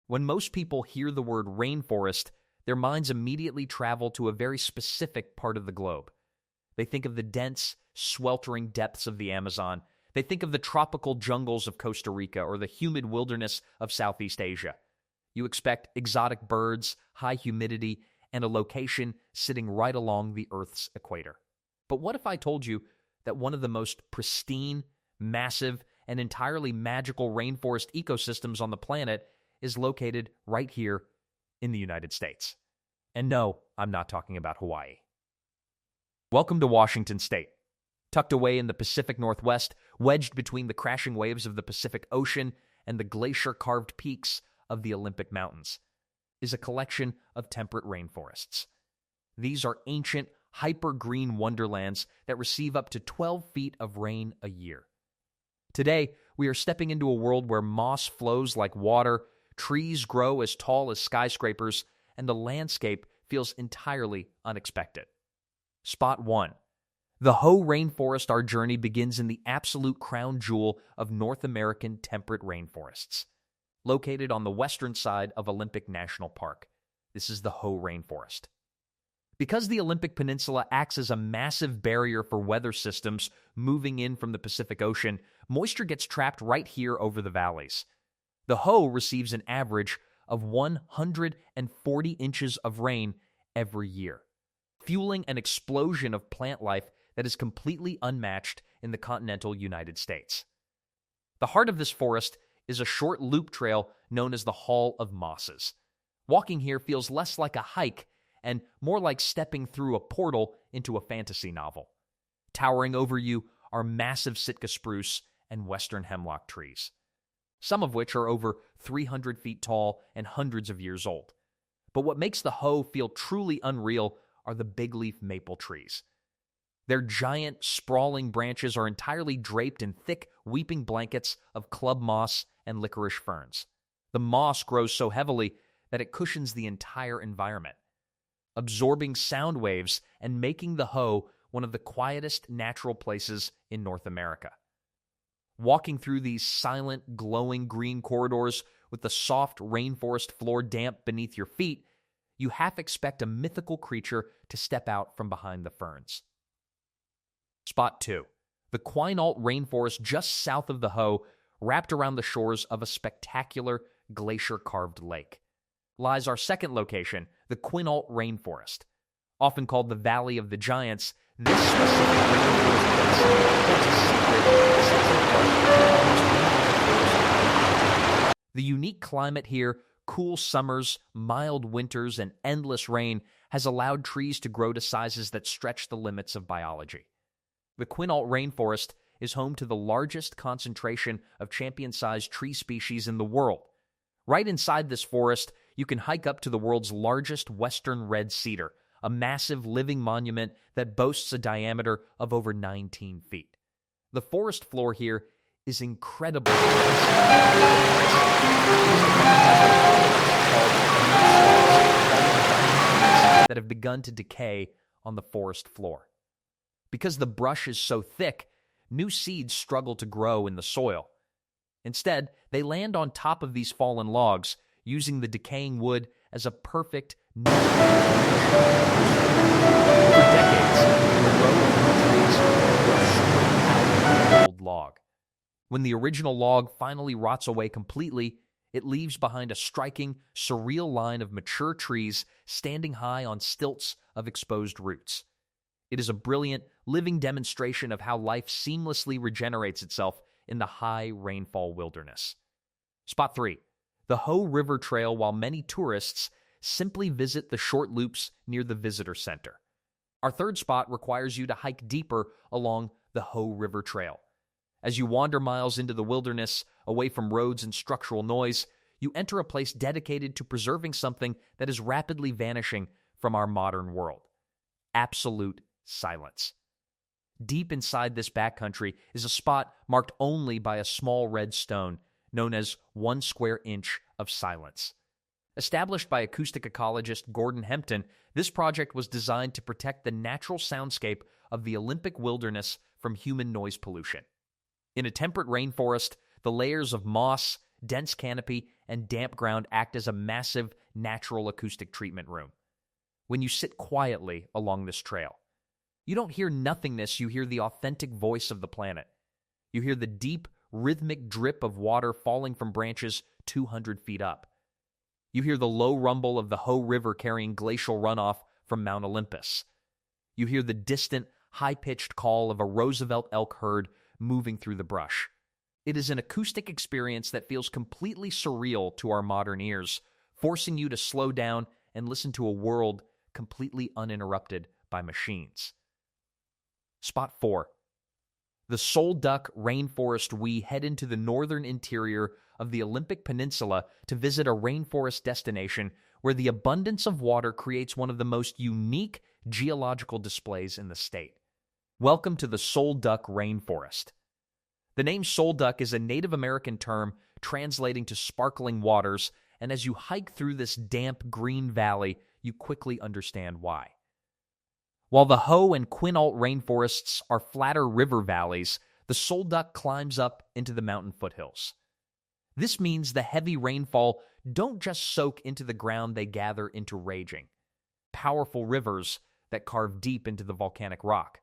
When most people hear the word rainforest, their minds immediately travel to a very specific part of the globe. They think of the dense, sweltering depths of the Amazon. They think of the tropical jungles of Costa Rica or the humid wilderness of Southeast Asia. You expect exotic birds, high humidity, and a location sitting right along the Earth's equator. But what if I told you that one of the most pristine, massive, and entirely magical rainforest ecosystems on the planet is located right here in the United States? And no, I'm not talking about Hawaii. Welcome to Washington State. Tucked away in the Pacific Northwest, wedged between the crashing waves of the Pacific Ocean and the glacier-carved peaks of the Olympic Mountains, is a collection of temperate rainforests. These are ancient, hyper-green wonderlands that receive up to 12 feet of rain a year. Today, we are stepping into a world where moss flows like water, trees grow as tall as skyscrapers, and the landscape feels entirely unexpected. Spot 1. The Hoh Rainforest. Our journey begins in the absolute crown jewel of North American temperate rainforests. Located on the western side of Olympic National Park, this is the Hoh Rainforest. Because the Olympic Peninsula acts as a massive barrier for weather systems moving in from the Pacific Ocean, moisture gets trapped right here over the valleys. The Hoh receives an average of 140 inches of rain every year, fueling an explosion of plant life that is completely unmatched in the continental United States. The heart of this forest is a short loop trail known as the Hall of Mosses. Walking here feels less like a hike and more like stepping through a portal into a fantasy novel. Towering over you are massive Sitka spruce and western hemlock trees, some of which are over 300 feet tall and hundreds of years old. But what makes the Hoh feel truly unreal are the bigleaf maple trees. Their giant, sprawling branches are entirely draped in thick, weeping blankets of club moss and licorice ferns. The moss grows so heavily that it cushions the entire environment, absorbing sound waves and making the Hoh one of the quietest natural places in North America. Walking through these silent, glowing green corridors with the soft rainforest floor damp beneath your feet, you half expect a mythical creature to step out from behind the ferns. Spot 2. The Quinault Rainforest just south of the Hoh, wrapped around the shores of a spectacular glacier-carved lake, lies our second location, the Quinault Rainforest. Often called the Valley of the Giants, this specific rainforest basin holds a secret that sets it apart. The unique climate here, cool summers, mild winters, and endless rain has allowed trees to grow to sizes that stretch the limits of biology. The Quinault Rainforest is home to the largest concentration of champion-sized tree species in the world. Right inside this forest, you can hike up to the world's largest western red cedar, a massive living monument that boasts a diameter of over 19 feet. The forest floor here is incredibly that have begun to decay on the forest floor. Because the brush is so thick, new seeds struggle to grow in the soil. Instead, they land on top of these fallen logs, using the decaying wood as a perfect new For decades, the row of trees grow straight out of the old log. When the original log finally rots away completely, it leaves behind a striking, surreal line of mature trees standing high on stilts of exposed roots. It is a brilliant, living demonstration of how life seamlessly regenerates itself in the high rainfall wilderness. Spot 3. The Hoh River Trail. While many tourists simply visit the short loops near the visitor center, our third spot requires you to hike deeper along the Hoh River Trail. As you wander miles into the wilderness, away from roads and structural noise, you enter a place dedicated to preserving something that is rapidly vanishing from our modern world: absolute silence. Deep inside this backcountry is a spot marked only by a small red stone known as 1 square inch of silence. Established by acoustic ecologist Gordon Hempton, this project was designed to protect the natural soundscape of the Olympic wilderness from human noise pollution. In a temperate rainforest, the layers of moss, dense canopy, and damp ground act as a massive natural acoustic treatment room. When you sit quietly along this trail, you don't hear nothingness, you hear the authentic voice of the planet. You hear the deep, rhythmic drip of water falling from branches 200 feet up. You hear the low rumble of the Hoh River carrying glacial runoff from Mount Olympus. You hear the distant, high-pitched call of a Roosevelt elk herd moving through the brush. It is an acoustic experience that feels completely surreal to our modern ears, forcing you to slow down and listen to a world completely uninterrupted by machines. Spot 4. The Duc Rainforest. We head into the northern interior of the Olympic Peninsula to visit a rainforest destination where the abundance of water creates one of the most unique geological displays in the state. Welcome to the Duc Rainforest. The name Duc is a Native American term translating to sparkling waters, and as you hike through this damp green valley, you quickly understand why. While the Hoh and Quinault Rainforests are flatter river valleys, the Duc climbs up into the mountain foothills. This means the heavy rainfall don't just soak into the ground, they gather into raging, powerful rivers that carve deep into the volcanic rock.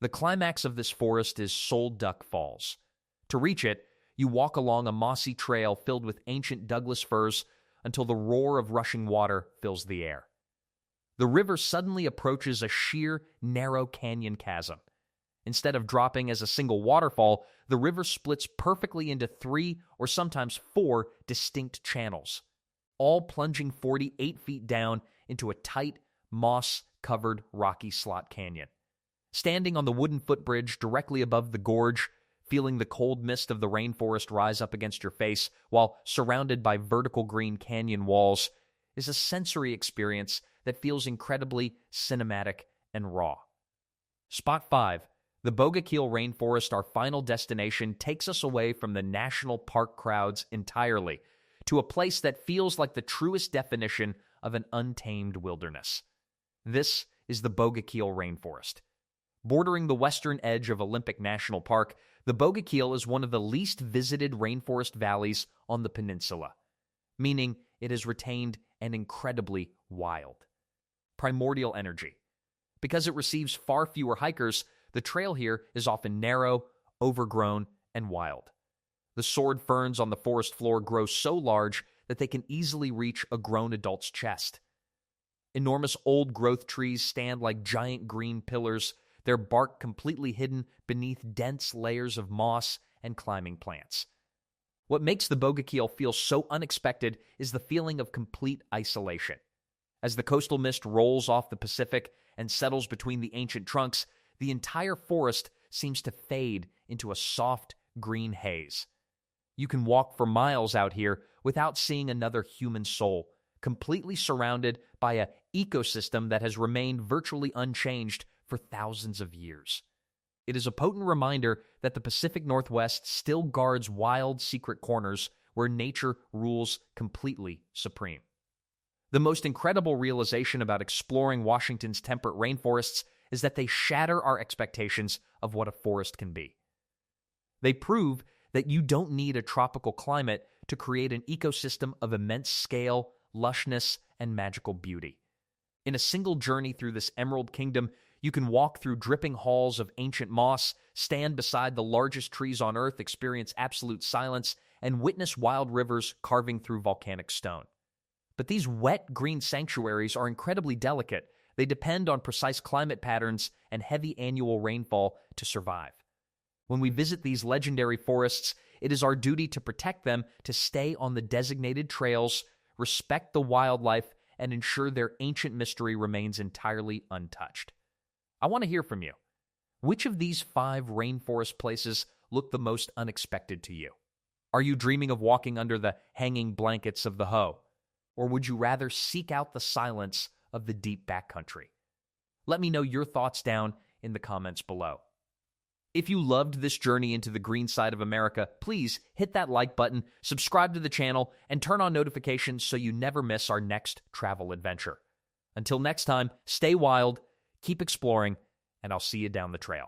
The climax of this forest is Duc Falls. To reach it, you walk along a mossy trail filled with ancient Douglas firs until the roar of rushing water fills the air. The river suddenly approaches a sheer, narrow canyon chasm. Instead of dropping as a single waterfall, the river splits perfectly into 3 or sometimes 4 distinct channels, all plunging 48 feet down into a tight, moss-covered rocky slot canyon. Standing on the wooden footbridge directly above the gorge, feeling the cold mist of the rainforest rise up against your face while surrounded by vertical green canyon walls, is a sensory experience that feels incredibly cinematic and raw. Spot 5. The Bogachiel Rainforest, our final destination, takes us away from the national park crowds entirely to a place that feels like the truest definition of an untamed wilderness. This is the Bogachiel Rainforest. Bordering the western edge of Olympic National Park, the Bogachiel is one of the least visited rainforest valleys on the peninsula, meaning it has retained an incredibly wild, primordial energy. Because it receives far fewer hikers, the trail here is often narrow, overgrown, and wild. The sword ferns on the forest floor grow so large that they can easily reach a grown adult's chest. Enormous old-growth trees stand like giant green pillars, their bark completely hidden beneath dense layers of moss and climbing plants. What makes the Bogachiel feel so unexpected is the feeling of complete isolation. As the coastal mist rolls off the Pacific and settles between the ancient trunks, the entire forest seems to fade into a soft green haze. You can walk for miles out here without seeing another human soul, completely surrounded by an ecosystem that has remained virtually unchanged for thousands of years. It is a potent reminder that the Pacific Northwest still guards wild, secret corners where nature rules completely supreme. The most incredible realization about exploring Washington's temperate rainforests is that they shatter our expectations of what a forest can be. They prove that you don't need a tropical climate to create an ecosystem of immense scale, lushness, and magical beauty. In a single journey through this emerald kingdom, you can walk through dripping halls of ancient moss, stand beside the largest trees on Earth, experience absolute silence, and witness wild rivers carving through volcanic stone. But these wet green sanctuaries are incredibly delicate. They depend on precise climate patterns and heavy annual rainfall to survive. When we visit these legendary forests, it is our duty to protect them, to stay on the designated trails, respect the wildlife, and ensure their ancient mystery remains entirely untouched. I want to hear from you. Which of these 5 rainforest places look the most unexpected to you? Are you dreaming of walking under the hanging blankets of the Hoh? Or would you rather seek out the silence of the deep backcountry? Let me know your thoughts down in the comments below. If you loved this journey into the green side of America, please hit that like button, subscribe to the channel, and turn on notifications so you never miss our next travel adventure. Until next time, stay wild, keep exploring, and I'll see you down the trail.